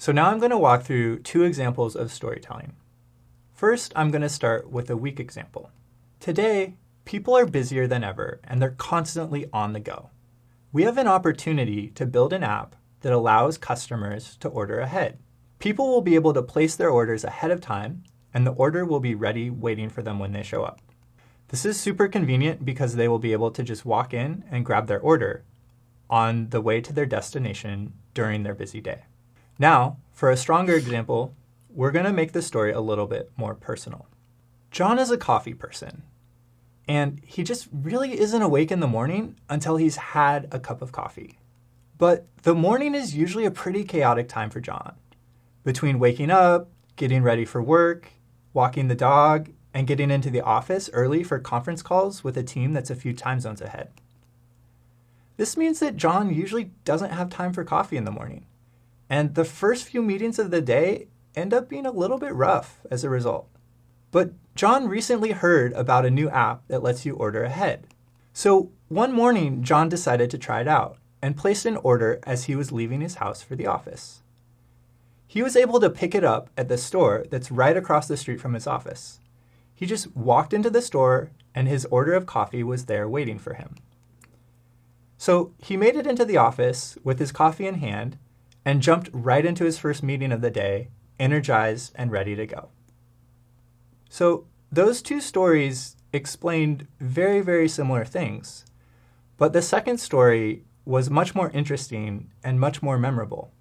So now I'm going to walk through two examples of storytelling. First, I'm going to start with a weak example. Today, people are busier than ever, and they're constantly on the go. We have an opportunity to build an app that allows customers to order ahead. People will be able to place their orders ahead of time, and the order will be ready waiting for them when they show up. This is super convenient because they will be able to just walk in and grab their order on the way to their destination during their busy day. Now, for a stronger example, we're going to make the story a little bit more personal. John is a coffee person, and he just really isn't awake in the morning until he's had a cup of coffee. But the morning is usually a pretty chaotic time for John. Between waking up, getting ready for work, walking the dog, and getting into the office early for conference calls with a team that's a few time zones ahead. This means that John usually doesn't have time for coffee in the morning, and the first few meetings of the day end up being a little bit rough as a result. But John recently heard about a new app that lets you order ahead. So one morning, John decided to try it out and placed an order as he was leaving his house for the office. He was able to pick it up at the store that's right across the street from his office. He just walked into the store and his order of coffee was there waiting for him. So he made it into the office with his coffee in hand and jumped right into his first meeting of the day, energized and ready to go. So those two stories explained very, very similar things, but the second story was much more interesting and much more memorable.